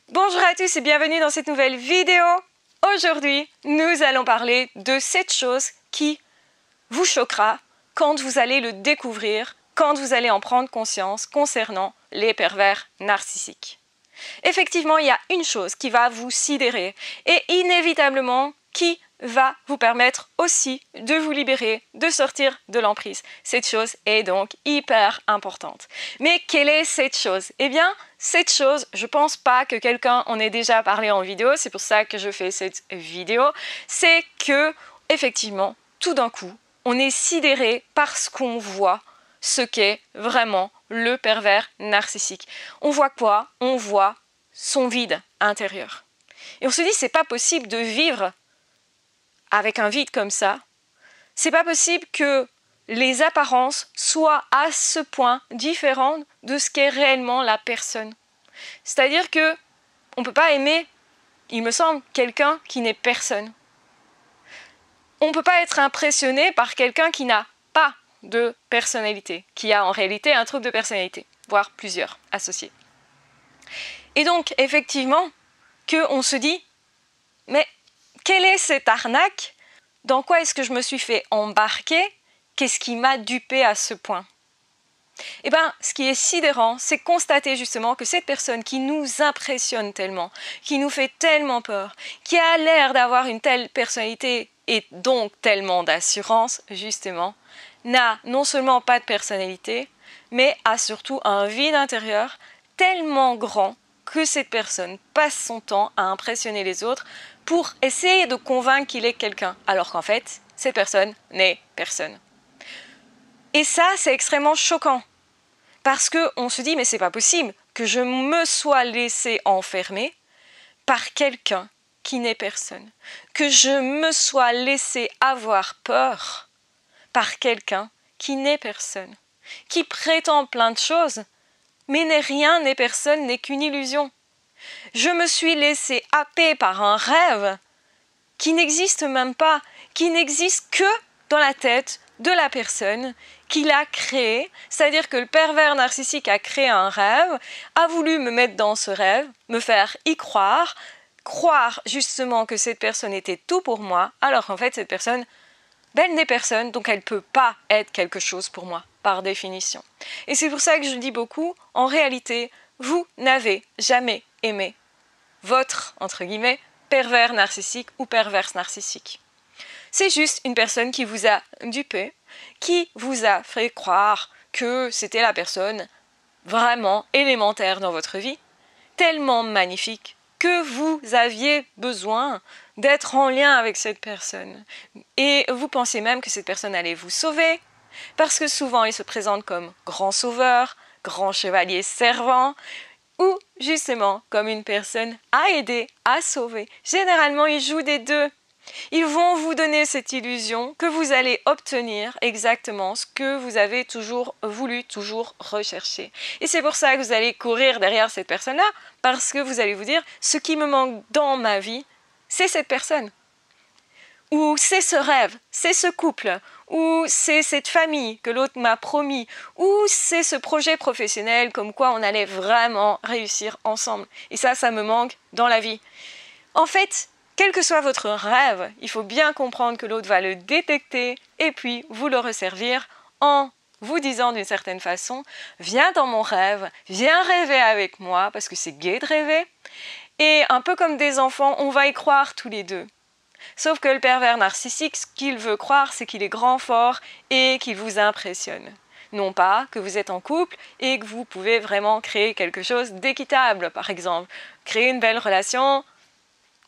Bonjour à tous et bienvenue dans cette nouvelle vidéo. Aujourd'hui, nous allons parler de cette chose qui vous choquera quand vous allez le découvrir, quand vous allez en prendre conscience concernant les pervers narcissiques. Effectivement, il y a une chose qui va vous sidérer et inévitablement qui va vous permettre aussi de vous libérer, de sortir de l'emprise. Cette chose est donc hyper importante. Mais quelle est cette chose? Eh bien, cette chose, je pense pas que quelqu'un en ait déjà parlé en vidéo, c'est pour ça que je fais cette vidéo, c'est que, effectivement, tout d'un coup, on est sidéré parce qu'on voit ce qu'est vraiment le pervers narcissique. On voit quoi? On voit son vide intérieur. Et on se dit, c'est pas possible de vivre avec un vide comme ça. C'est pas possible que les apparences soient à ce point différentes de ce qu'est réellement la personne. C'est-à-dire que on peut pas aimer, il me semble, quelqu'un qui n'est personne. On ne peut pas être impressionné par quelqu'un qui n'a pas de personnalité, qui a en réalité un trouble de personnalité, voire plusieurs associés. Et donc, effectivement, qu'on se dit, mais quelle est cette arnaque? Dans quoi est-ce que je me suis fait embarquer? Qu'est-ce qui m'a dupé à ce point? Eh bien, ce qui est sidérant, c'est constater justement que cette personne qui nous impressionne tellement, qui nous fait tellement peur, qui a l'air d'avoir une telle personnalité et donc tellement d'assurance, justement, n'a non seulement pas de personnalité, mais a surtout un vide intérieur tellement grand que cette personne passe son temps à impressionner les autres pour essayer de convaincre qu'il est quelqu'un, alors qu'en fait, cette personne n'est personne. Et ça, c'est extrêmement choquant, parce qu'on se dit, mais c'est pas possible que je me sois laissé enfermer par quelqu'un qui n'est personne, que je me sois laissé avoir peur par quelqu'un qui n'est personne, qui prétend plein de choses, mais n'est rien, n'est personne, n'est qu'une illusion. Je me suis laissé happer par un rêve qui n'existe même pas, qui n'existe que dans la tête de la personne qui l'a créé, c'est-à-dire que le pervers narcissique a créé un rêve, a voulu me mettre dans ce rêve, me faire y croire justement que cette personne était tout pour moi, alors qu'en fait cette personne, elle n'est personne, donc elle ne peut pas être quelque chose pour moi, par définition. Et c'est pour ça que je dis beaucoup, en réalité, vous n'avez jamais aimé votre, entre guillemets, pervers narcissique ou perverse narcissique. C'est juste une personne qui vous a dupé, qui vous a fait croire que c'était la personne vraiment élémentaire dans votre vie, tellement magnifique que vous aviez besoin d'être en lien avec cette personne. Et vous pensiez même que cette personne allait vous sauver, parce que souvent il se présente comme grand sauveur, grand chevalier servant, ou justement comme une personne à aider, à sauver. Généralement, ils jouent des deux. Ils vont vous donner cette illusion que vous allez obtenir exactement ce que vous avez toujours voulu, toujours recherché. Et c'est pour ça que vous allez courir derrière cette personne-là, parce que vous allez vous dire, ce qui me manque dans ma vie, c'est cette personne. Ou c'est ce rêve, c'est ce couple, ou c'est cette famille que l'autre m'a promis, ou c'est ce projet professionnel comme quoi on allait vraiment réussir ensemble. Et ça me manque dans la vie. En fait, quel que soit votre rêve, il faut bien comprendre que l'autre va le détecter et puis vous le resservir en vous disant d'une certaine façon « Viens dans mon rêve, viens rêver avec moi parce que c'est gai de rêver. » Et un peu comme des enfants, on va y croire tous les deux. Sauf que le pervers narcissique, ce qu'il veut croire, c'est qu'il est grand, fort et qu'il vous impressionne. Non pas que vous êtes en couple et que vous pouvez vraiment créer quelque chose d'équitable, par exemple. Créer une belle relation,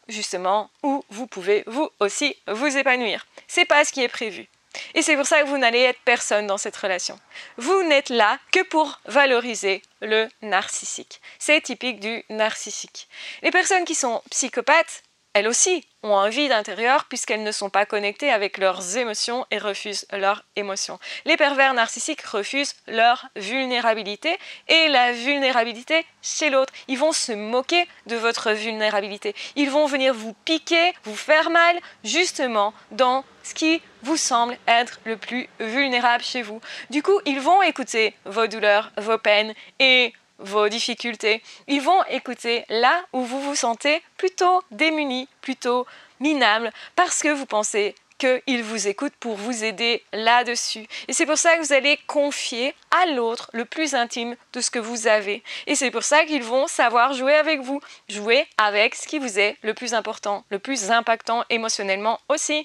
justement, où vous pouvez vous aussi vous épanouir. C'est pas ce qui est prévu. Et c'est pour ça que vous n'allez être personne dans cette relation. Vous n'êtes là que pour valoriser le narcissique. C'est typique du narcissique. Les personnes qui sont psychopathes, elles aussi ont un vide intérieur puisqu'elles ne sont pas connectées avec leurs émotions et refusent leurs émotions. Les pervers narcissiques refusent leur vulnérabilité et la vulnérabilité chez l'autre. Ils vont se moquer de votre vulnérabilité. Ils vont venir vous piquer, vous faire mal, justement dans ce qui vous semble être le plus vulnérable chez vous. Du coup, ils vont écouter vos douleurs, vos peines et vos difficultés. Ils vont écouter là où vous vous sentez plutôt démuni, plutôt minable, parce que vous pensez qu'ils vous écoutent pour vous aider là-dessus. Et c'est pour ça que vous allez confier à l'autre le plus intime de ce que vous avez. Et c'est pour ça qu'ils vont savoir jouer avec vous, jouer avec ce qui vous est le plus important, le plus impactant émotionnellement aussi.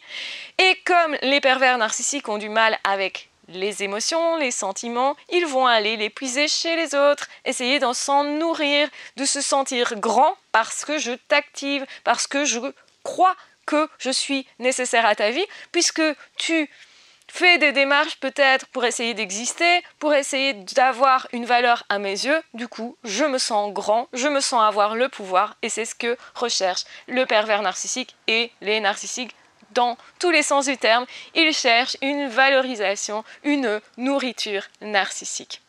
Et comme les pervers narcissiques ont du mal avec les émotions, les sentiments, ils vont aller les puiser chez les autres, essayer d'en s'en nourrir, de se sentir grand parce que je t'active, parce que je crois que je suis nécessaire à ta vie, puisque tu fais des démarches peut-être pour essayer d'exister, pour essayer d'avoir une valeur à mes yeux. Du coup, je me sens grand, je me sens avoir le pouvoir, et c'est ce que recherche le pervers narcissique et les narcissiques dans tous les sens du terme. Ils cherchent une valorisation, une nourriture narcissique.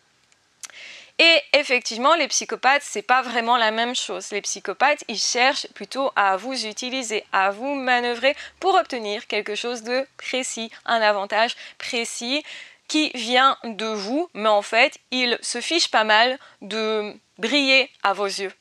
Et effectivement, les psychopathes, c'est pas vraiment la même chose. Les psychopathes, ils cherchent plutôt à vous utiliser, à vous manœuvrer pour obtenir quelque chose de précis, un avantage précis qui vient de vous, mais en fait, ils se fichent pas mal de briller à vos yeux.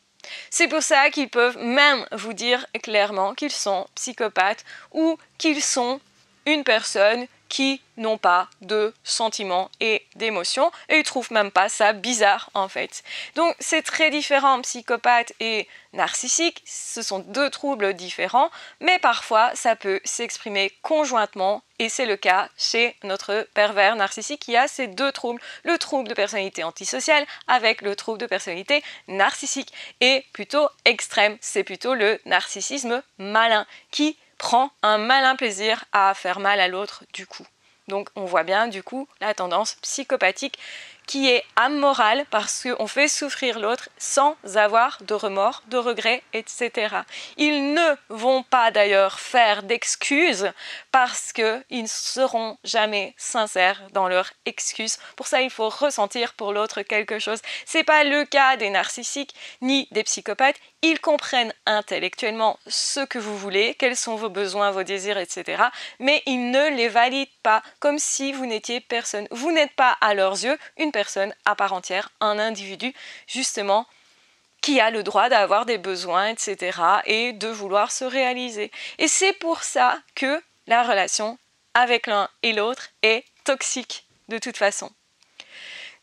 C'est pour ça qu'ils peuvent même vous dire clairement qu'ils sont psychopathes ou qu'ils sont une personne qui n'ont pas de sentiments et d'émotions, et ils trouvent même pas ça bizarre en fait. Donc c'est très différent, psychopathe et narcissique, ce sont deux troubles différents, mais parfois ça peut s'exprimer conjointement, et c'est le cas chez notre pervers narcissique qui a ces deux troubles, le trouble de personnalité antisociale avec le trouble de personnalité narcissique, et plutôt extrême, c'est plutôt le narcissisme malin qui prend un malin plaisir à faire mal à l'autre du coup. Donc on voit bien du coup la tendance psychopathique qui est amorale parce qu'on fait souffrir l'autre sans avoir de remords, de regrets, etc. Ils ne vont pas d'ailleurs faire d'excuses parce qu'ils ne seront jamais sincères dans leurs excuses. Pour ça, il faut ressentir pour l'autre quelque chose. C'est pas le cas des narcissiques ni des psychopathes. Ils comprennent intellectuellement ce que vous voulez, quels sont vos besoins, vos désirs, etc. Mais ils ne les valident pas comme si vous n'étiez personne. Vous n'êtes pas à leurs yeux une personne à part entière, un individu justement qui a le droit d'avoir des besoins, etc. et de vouloir se réaliser. Et c'est pour ça que la relation avec l'un et l'autre est toxique de toute façon.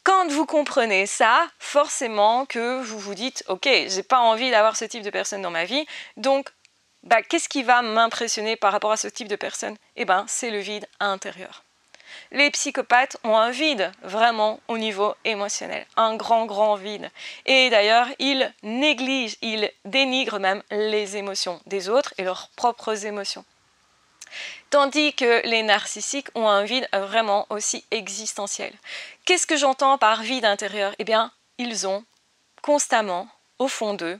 Quand vous comprenez ça, forcément que vous vous dites « Ok, j'ai pas envie d'avoir ce type de personne dans ma vie, donc qu'est-ce qui va m'impressionner par rapport à ce type de personne ?» Eh c'est le vide intérieur. Les psychopathes ont un vide vraiment au niveau émotionnel, un grand vide. Et d'ailleurs, ils négligent, ils dénigrent même les émotions des autres et leurs propres émotions. Tandis que les narcissiques ont un vide vraiment aussi existentiel. Qu'est-ce que j'entends par vide intérieur ? Eh bien, ils ont constamment, au fond d'eux,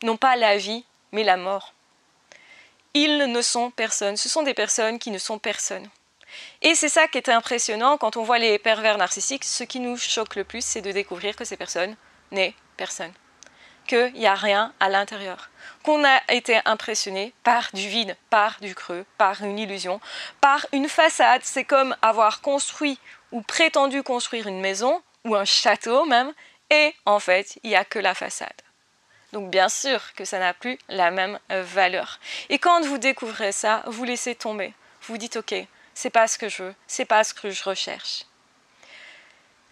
non pas la vie, mais la mort. Ils ne sont personne, ce sont des personnes qui ne sont personne. Et c'est ça qui est impressionnant quand on voit les pervers narcissiques. Ce qui nous choque le plus, c'est de découvrir que ces personnes n'est personne. Qu'il n'y a rien à l'intérieur. Qu'on a été impressionné par du vide, par du creux, par une illusion, par une façade. C'est comme avoir construit ou prétendu construire une maison, ou un château même, et en fait, il n'y a que la façade. Donc bien sûr que ça n'a plus la même valeur. Et quand vous découvrez ça, vous laissez tomber. Vous dites ok, c'est pas ce que je veux, c'est pas ce que je recherche.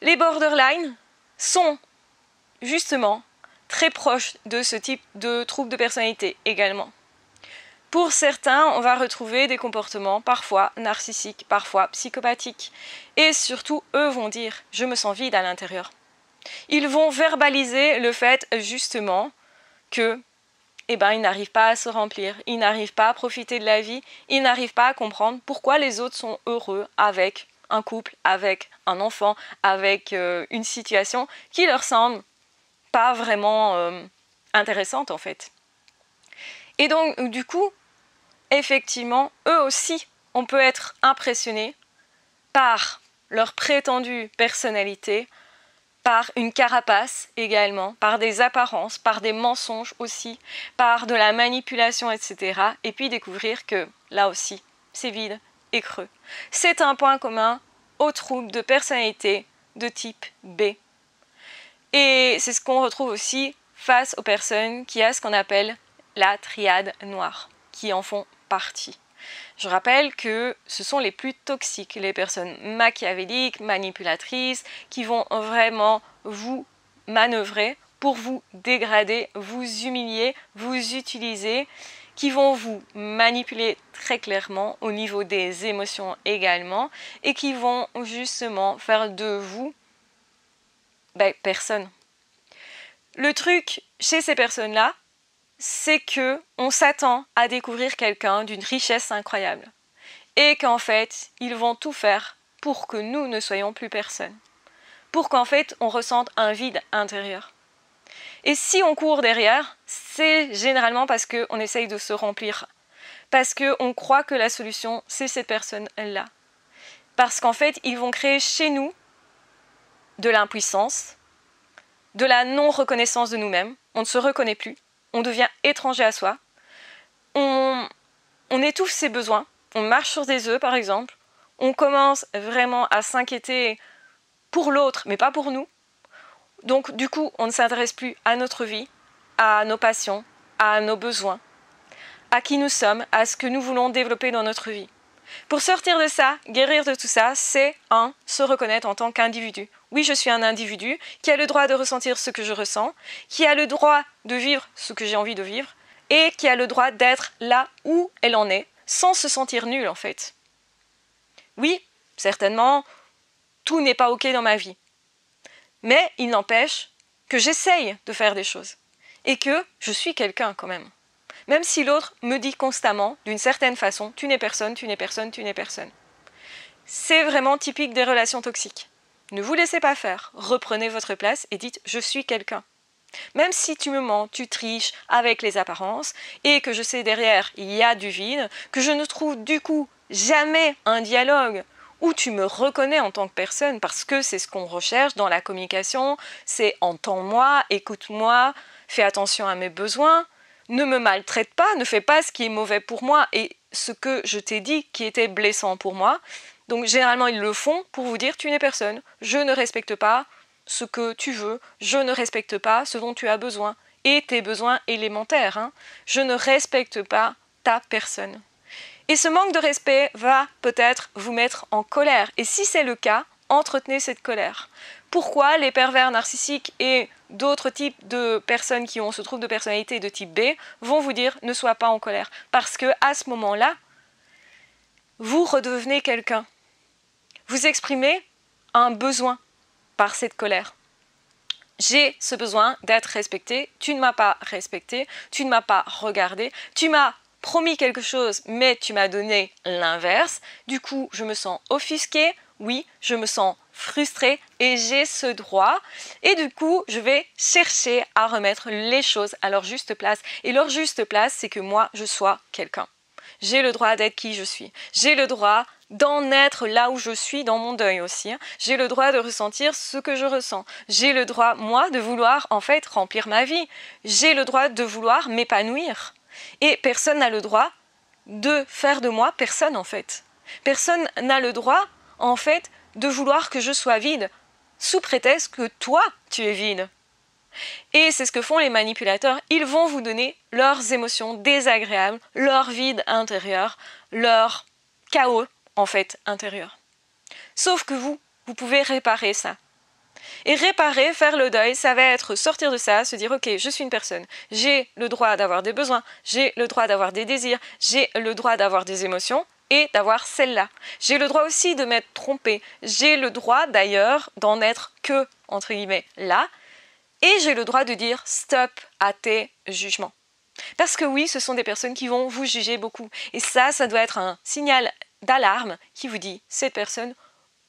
Les borderline sont justement très proches de ce type de trouble de personnalité également. Pour certains, on va retrouver des comportements parfois narcissiques, parfois psychopathiques. Et surtout, eux vont dire « je me sens vide à l'intérieur ». Ils vont verbaliser le fait justement que ils n'arrivent pas à se remplir, ils n'arrivent pas à profiter de la vie, ils n'arrivent pas à comprendre pourquoi les autres sont heureux avec un couple, avec un enfant, avec une situation qui leur semble pas vraiment intéressante en fait. Et donc du coup, effectivement, eux aussi, on peut être impressionné par leur prétendue personnalité, par une carapace également, par des apparences, par des mensonges aussi, par de la manipulation, etc. Et puis découvrir que, là aussi, c'est vide et creux. C'est un point commun aux troubles de personnalité de type B. Et c'est ce qu'on retrouve aussi face aux personnes qui ont ce qu'on appelle la triade noire, qui en font partie. Je rappelle que ce sont les plus toxiques, les personnes machiavéliques, manipulatrices, qui vont vraiment vous manœuvrer pour vous dégrader, vous humilier, vous utiliser, qui vont vous manipuler très clairement au niveau des émotions également, et qui vont justement faire de vous personne. Le truc chez ces personnes-là, c'est que on s'attend à découvrir quelqu'un d'une richesse incroyable et qu'en fait, ils vont tout faire pour que nous ne soyons plus personne, pour qu'en fait, on ressente un vide intérieur. Et si on court derrière, c'est généralement parce qu'on essaye de se remplir, parce qu'on croit que la solution, c'est cette personne-là. Parce qu'en fait, ils vont créer chez nous de l'impuissance, de la non-reconnaissance de nous-mêmes, on ne se reconnaît plus, on devient étranger à soi, on étouffe ses besoins, on marche sur des œufs par exemple, on commence vraiment à s'inquiéter pour l'autre mais pas pour nous. Donc du coup on ne s'intéresse plus à notre vie, à nos passions, à nos besoins, à qui nous sommes, à ce que nous voulons développer dans notre vie. Pour sortir de ça, guérir de tout ça, c'est se reconnaître en tant qu'individu. Oui, je suis un individu qui a le droit de ressentir ce que je ressens, qui a le droit de vivre ce que j'ai envie de vivre et qui a le droit d'être là où elle en est, sans se sentir nulle en fait. Oui, certainement, tout n'est pas ok dans ma vie. Mais il n'empêche que j'essaye de faire des choses et que je suis quelqu'un quand même. Même si l'autre me dit constamment, d'une certaine façon, tu n'es personne, tu n'es personne, tu n'es personne. C'est vraiment typique des relations toxiques. Ne vous laissez pas faire, reprenez votre place et dites « je suis quelqu'un ». Même si tu me mens, tu triches avec les apparences et que je sais derrière il y a du vide, que je ne trouve du coup jamais un dialogue où tu me reconnais en tant que personne parce que c'est ce qu'on recherche dans la communication, c'est entends-moi, écoute-moi, fais attention à mes besoins. Ne me maltraite pas, ne fais pas ce qui est mauvais pour moi et ce que je t'ai dit qui était blessant pour moi. Donc généralement ils le font pour vous dire tu n'es personne, je ne respecte pas ce que tu veux, je ne respecte pas ce dont tu as besoin et tes besoins élémentaires. Je ne respecte pas ta personne. Et ce manque de respect va peut-être vous mettre en colère. Et si c'est le cas, entretenez cette colère. Pourquoi les pervers narcissiques et d'autres types de personnes qui ont ce trouble de personnalité de type B vont vous dire ne sois pas en colère? Parce que à ce moment-là, vous redevenez quelqu'un. Vous exprimez un besoin par cette colère. J'ai ce besoin d'être respecté, tu ne m'as pas respecté, tu ne m'as pas regardé, tu m'as promis quelque chose mais tu m'as donné l'inverse, du coup je me sens offusquée, oui, je me sens frustrée et j'ai ce droit et du coup je vais chercher à remettre les choses à leur juste place et leur juste place c'est que moi je sois quelqu'un. J'ai le droit d'être qui je suis, j'ai le droit d'en être là où je suis dans mon deuil aussi. J'ai le droit de ressentir ce que je ressens. J'ai le droit, moi, de vouloir en fait remplir ma vie. J'ai le droit de vouloir m'épanouir. Et personne n'a le droit de faire de moi personne en fait. Personne n'a le droit en fait de vouloir que je sois vide sous prétexte que toi tu es vide. Et c'est ce que font les manipulateurs. Ils vont vous donner leurs émotions désagréables, leur vide intérieur, leur chaos en fait intérieur. Sauf que vous pouvez réparer ça. Et réparer, faire le deuil, ça va être sortir de ça, se dire ok, je suis une personne, j'ai le droit d'avoir des besoins, j'ai le droit d'avoir des désirs, j'ai le droit d'avoir des émotions et d'avoir celle-là. J'ai le droit aussi de m'être trompée, j'ai le droit d'ailleurs d'en être que, entre guillemets, là, et j'ai le droit de dire stop à tes jugements. Parce que oui, ce sont des personnes qui vont vous juger beaucoup. Et ça doit être un signal d'alarme qui vous dit cette personne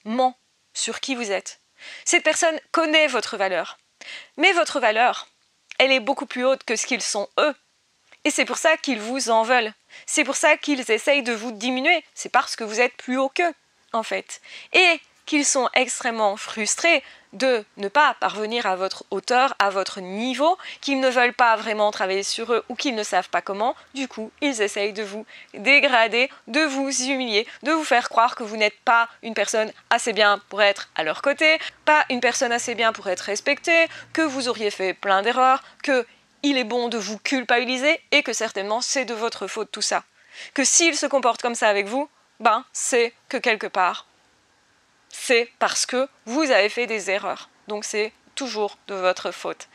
ment sur qui vous êtes. Cette personne connaît votre valeur. Mais votre valeur, elle est beaucoup plus haute que ce qu'ils sont eux. Et c'est pour ça qu'ils vous en veulent. C'est pour ça qu'ils essayent de vous diminuer. C'est parce que vous êtes plus haut qu'eux, en fait. Et qu'ils sont extrêmement frustrés de ne pas parvenir à votre hauteur, à votre niveau, qu'ils ne veulent pas vraiment travailler sur eux ou qu'ils ne savent pas comment, du coup, ils essayent de vous dégrader, de vous humilier, de vous faire croire que vous n'êtes pas une personne assez bien pour être à leur côté, pas une personne assez bien pour être respectée, que vous auriez fait plein d'erreurs, que il est bon de vous culpabiliser et que certainement c'est de votre faute tout ça. Que s'ils se comportent comme ça avec vous, ben c'est que quelque part, c'est parce que vous avez fait des erreurs. Donc c'est toujours de votre faute.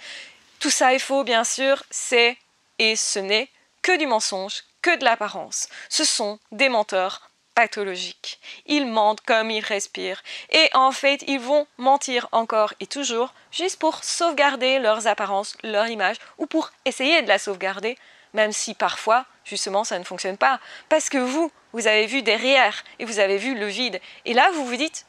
Tout ça est faux, bien sûr, c'est et ce n'est que du mensonge, que de l'apparence. Ce sont des menteurs pathologiques. Ils mentent comme ils respirent. Et en fait, ils vont mentir encore et toujours, juste pour sauvegarder leurs apparences, leur image, ou pour essayer de la sauvegarder, même si parfois, justement, ça ne fonctionne pas. Parce que vous avez vu derrière, et vous avez vu le vide. Et là, vous vous dites,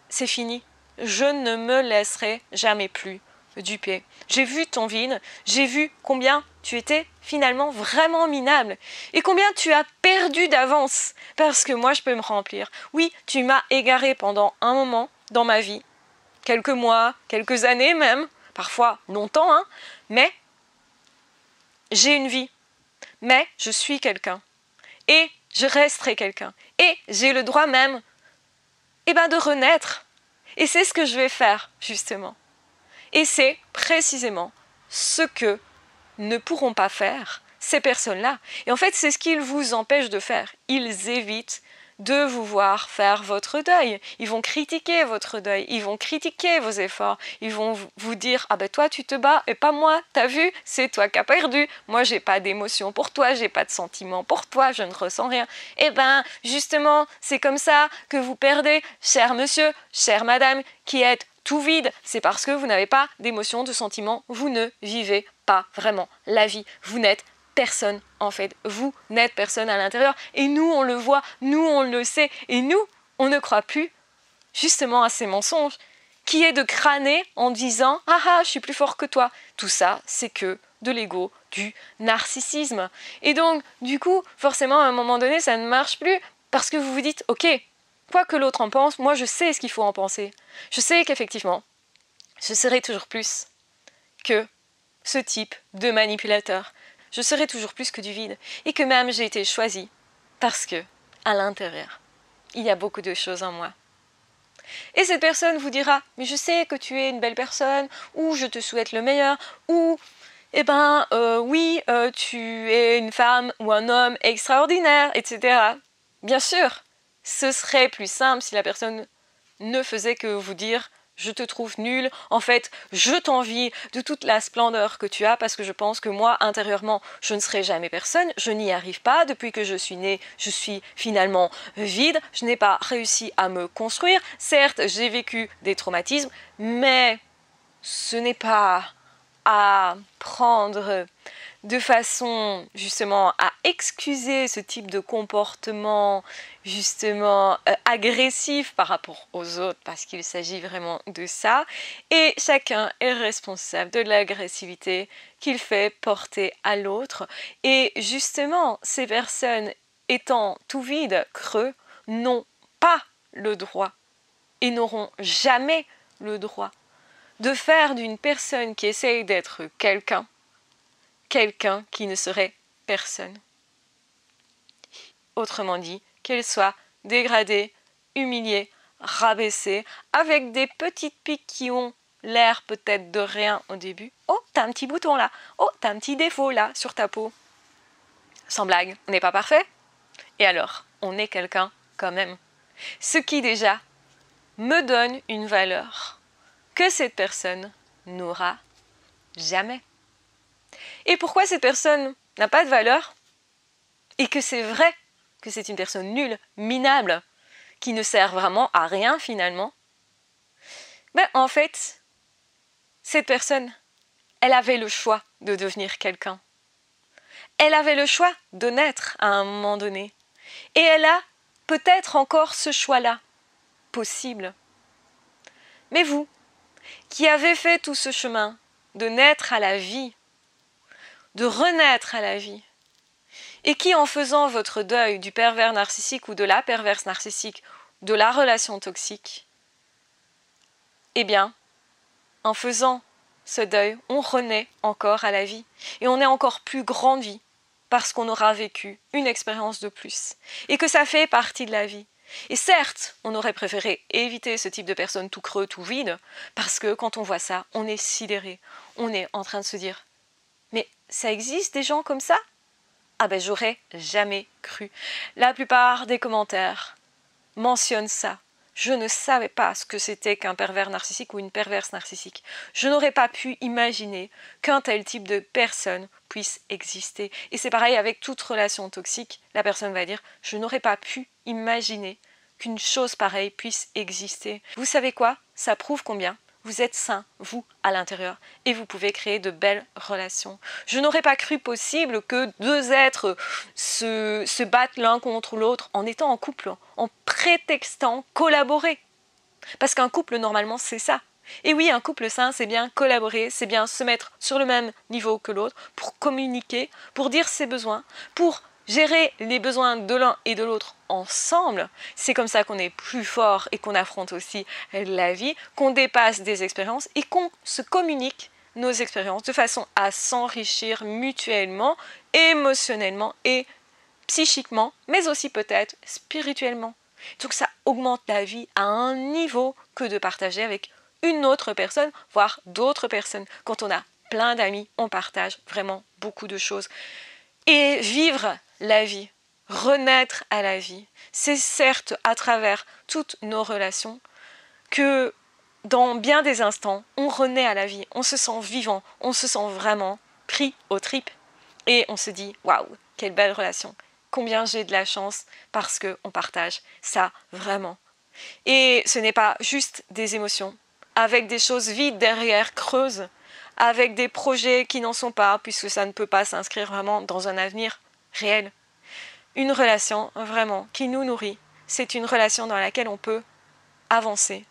c'est fini, je ne me laisserai jamais plus duper. J'ai vu ton vide, j'ai vu combien tu étais finalement vraiment minable et combien tu as perdu d'avance parce que moi je peux me remplir. Oui, tu m'as égaré pendant un moment dans ma vie, quelques mois, quelques années même, parfois longtemps, hein, mais j'ai une vie, mais je suis quelqu'un et je resterai quelqu'un et j'ai le droit même de renaître. Et c'est ce que je vais faire, justement. Et c'est précisément ce que ne pourront pas faire ces personnes-là. Et en fait, c'est ce qu'ils vous empêchent de faire. Ils évitent de vous voir faire votre deuil. Ils vont critiquer votre deuil, ils vont critiquer vos efforts, ils vont vous dire « Ah ben toi tu te bats et pas moi, t'as vu, c'est toi qui as perdu, moi j'ai pas d'émotion pour toi, j'ai pas de sentiment pour toi, je ne ressens rien. » Eh ben justement, c'est comme ça que vous perdez, cher monsieur, chère madame, qui êtes tout vide, c'est parce que vous n'avez pas d'émotion, de sentiment, vous ne vivez pas vraiment la vie, vous n'êtes personne en fait, vous n'êtes personne à l'intérieur et nous on le voit, nous on le sait et nous on ne croit plus justement à ces mensonges qui est de crâner en disant « Ah ah, je suis plus fort que toi ». Tout ça c'est que de l'ego, du narcissisme et donc du coup forcément à un moment donné ça ne marche plus parce que vous vous dites « Ok, quoi que l'autre en pense, moi je sais ce qu'il faut en penser, je sais qu'effectivement je serai toujours plus que ce type de manipulateur. Je serai toujours plus que du vide et que même j'ai été choisie parce que, à l'intérieur, il y a beaucoup de choses en moi. Et cette personne vous dira « Mais je sais que tu es une belle personne, ou je te souhaite le meilleur, ou oui, tu es une femme ou un homme extraordinaire, etc. » Bien sûr, ce serait plus simple si la personne ne faisait que vous dire je te trouve nul, en fait, je t'envie de toute la splendeur que tu as parce que je pense que moi, intérieurement, je ne serai jamais personne, je n'y arrive pas, depuis que je suis née, je suis finalement vide, je n'ai pas réussi à me construire, certes, j'ai vécu des traumatismes, mais ce n'est pas à prendre de façon justement à excuser ce type de comportement justement agressif par rapport aux autres parce qu'il s'agit vraiment de ça et chacun est responsable de l'agressivité qu'il fait porter à l'autre et justement ces personnes étant tout vides, creux, n'ont pas le droit et n'auront jamais le droit de faire d'une personne qui essaye d'être quelqu'un qui ne serait personne. Autrement dit, qu'elle soit dégradée, humiliée, rabaissée, avec des petites piques qui ont l'air peut-être de rien au début. Oh, t'as un petit bouton là. Oh, t'as un petit défaut là sur ta peau. Sans blague, on n'est pas parfait. Et alors, on est quelqu'un quand même. Ce qui déjà me donne une valeur que cette personne n'aura jamais. Et pourquoi cette personne n'a pas de valeur et que c'est vrai que c'est une personne nulle, minable, qui ne sert vraiment à rien finalement? En fait, cette personne, elle avait le choix de devenir quelqu'un. Elle avait le choix de naître à un moment donné. Et elle a peut-être encore ce choix-là possible. Mais vous, qui avez fait tout ce chemin de naître à la vie, de renaître à la vie, et qui, en faisant votre deuil du pervers narcissique ou de la perverse narcissique, de la relation toxique, eh bien, en faisant ce deuil, on renaît encore à la vie et on est encore plus grandi parce qu'on aura vécu une expérience de plus et que ça fait partie de la vie. Et certes, on aurait préféré éviter ce type de personnes tout creux, tout vide, parce que quand on voit ça, on est sidéré. On est en train de se dire « Mais ça existe des gens comme ça ?» Ah ben j'aurais jamais cru. La plupart des commentaires mentionnent ça. Je ne savais pas ce que c'était qu'un pervers narcissique ou une perverse narcissique. Je n'aurais pas pu imaginer qu'un tel type de personne puisse exister. Et c'est pareil avec toute relation toxique. La personne va dire « Je n'aurais pas pu imaginer qu'une chose pareille puisse exister. » Vous savez quoi? Ça prouve combien vous êtes sain, vous, à l'intérieur, et vous pouvez créer de belles relations. Je n'aurais pas cru possible que deux êtres se battent l'un contre l'autre en étant en couple, en prétextant collaborer. Parce qu'un couple, normalement, c'est ça. Et oui, un couple sain, c'est bien collaborer, c'est bien se mettre sur le même niveau que l'autre, pour communiquer, pour dire ses besoins, pour gérer les besoins de l'un et de l'autre ensemble. C'est comme ça qu'on est plus fort et qu'on affronte aussi la vie, qu'on dépasse des expériences et qu'on se communique nos expériences de façon à s'enrichir mutuellement, émotionnellement et psychiquement, mais aussi peut-être spirituellement. Donc ça augmente la vie à un niveau que de partager avec une autre personne, voire d'autres personnes. Quand on a plein d'amis, on partage vraiment beaucoup de choses. Et vivre la vie, renaître à la vie, c'est certes à travers toutes nos relations que dans bien des instants, on renaît à la vie, on se sent vivant, on se sent vraiment pris aux tripes et on se dit « Waouh, quelle belle relation !» Combien j'ai de la chance parce qu'on partage ça vraiment. Et ce n'est pas juste des émotions, avec des choses vides derrière, creuses, avec des projets qui n'en sont pas, puisque ça ne peut pas s'inscrire vraiment dans un avenir réel. Une relation vraiment qui nous nourrit, c'est une relation dans laquelle on peut avancer,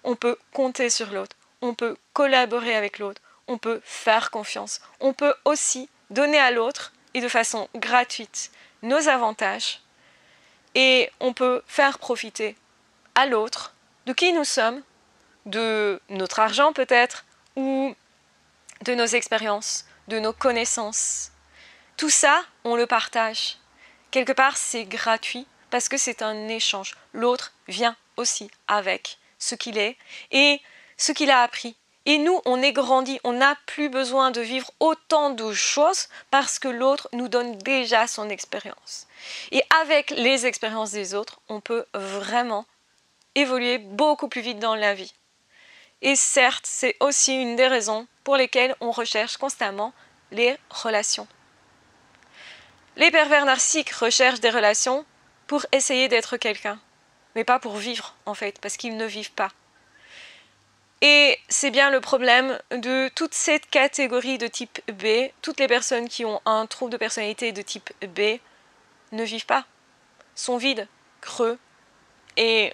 on peut compter sur l'autre, on peut collaborer avec l'autre, on peut faire confiance, on peut aussi donner à l'autre, et de façon gratuite, nos avantages, et on peut faire profiter à l'autre de qui nous sommes, de notre argent peut-être, ou de nos expériences, de nos connaissances. Tout ça, on le partage. Quelque part, c'est gratuit parce que c'est un échange. L'autre vient aussi avec ce qu'il est et ce qu'il a appris. Et nous, on est grandi, on n'a plus besoin de vivre autant de choses parce que l'autre nous donne déjà son expérience. Et avec les expériences des autres, on peut vraiment évoluer beaucoup plus vite dans la vie. Et certes, c'est aussi une des raisons pour lesquelles on recherche constamment les relations. Les pervers narcissiques recherchent des relations pour essayer d'être quelqu'un, mais pas pour vivre en fait, parce qu'ils ne vivent pas. Et c'est bien le problème de toute cette catégorie de type B. Toutes les personnes qui ont un trouble de personnalité de type B ne vivent pas, sont vides, creux, et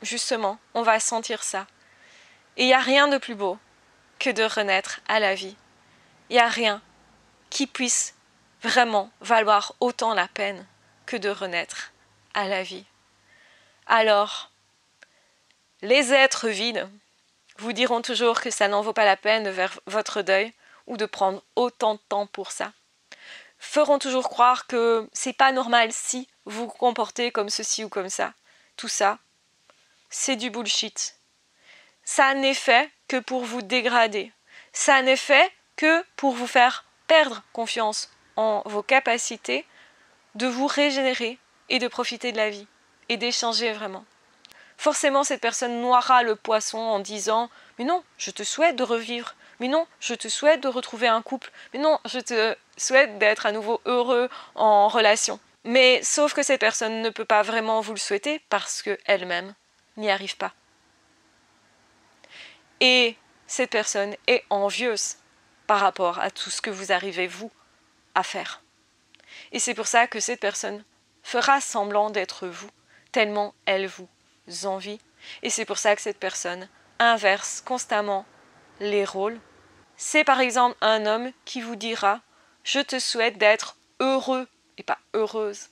justement, on va sentir ça. Et il n'y a rien de plus beau que de renaître à la vie. Il n'y a rien qui puisse vraiment valoir autant la peine que de renaître à la vie. Alors, les êtres vides vous diront toujours que ça n'en vaut pas la peine de faire votre deuil ou de prendre autant de temps pour ça. Feront toujours croire que c'est pas normal si vous vous comportez comme ceci ou comme ça. Tout ça, c'est du bullshit. Ça n'est fait que pour vous dégrader. Ça n'est fait que pour vous faire perdre confiance en vos capacités de vous régénérer et de profiter de la vie et d'échanger vraiment. Forcément, cette personne noiera le poisson en disant « Mais non, je te souhaite de revivre. Mais non, je te souhaite de retrouver un couple. Mais non, je te souhaite d'être à nouveau heureux en relation. » Mais sauf que cette personne ne peut pas vraiment vous le souhaiter parce qu'elle-même n'y arrive pas. Et cette personne est envieuse par rapport à tout ce que vous arrivez, vous, à faire. Et c'est pour ça que cette personne fera semblant d'être vous, tellement elle vous envie. Et c'est pour ça que cette personne inverse constamment les rôles. C'est par exemple un homme qui vous dira « Je te souhaite d'être heureux et pas heureuse ».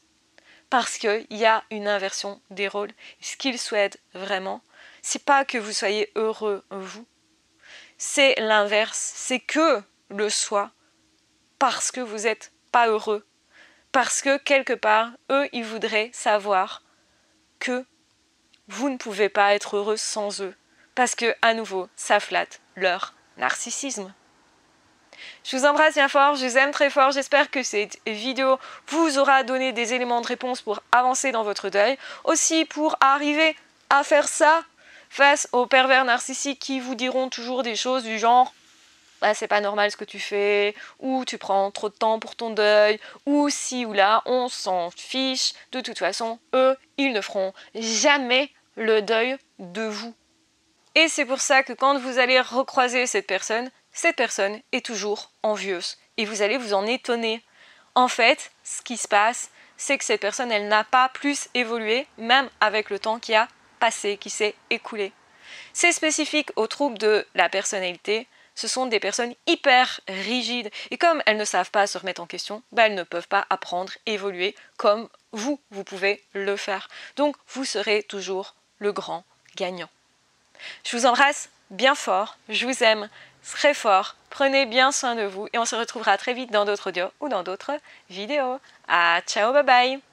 Parce qu'il y a une inversion des rôles. Ce qu'il souhaite vraiment, c'est pas que vous soyez heureux, vous. c'est l'inverse, c'est que le soi, parce que vous n'êtes pas heureux, parce que quelque part, eux, ils voudraient savoir que vous ne pouvez pas être heureux sans eux, parce que, à nouveau, ça flatte leur narcissisme. Je vous embrasse bien fort, je vous aime très fort, j'espère que cette vidéo vous aura donné des éléments de réponse pour avancer dans votre deuil, aussi pour arriver à faire ça face aux pervers narcissiques qui vous diront toujours des choses du genre bah, c'est pas normal ce que tu fais, ou tu prends trop de temps pour ton deuil, ou ci ou là, on s'en fiche, de toute façon, eux, ils ne feront jamais le deuil de vous. Et c'est pour ça que quand vous allez recroiser cette personne est toujours envieuse. Et vous allez vous en étonner. En fait, ce qui se passe, c'est que cette personne, elle n'a pas plus évolué, même avec le temps qui a passé, qui s'est écoulé. C'est spécifique aux troubles de la personnalité. Ce sont des personnes hyper rigides. Et comme elles ne savent pas se remettre en question, elles ne peuvent pas apprendre, évoluer comme vous pouvez le faire. Donc, vous serez toujours le grand gagnant. Je vous embrasse bien fort, je vous aime très fort, prenez bien soin de vous et on se retrouvera très vite dans d'autres audios ou dans d'autres vidéos. Ciao, bye bye!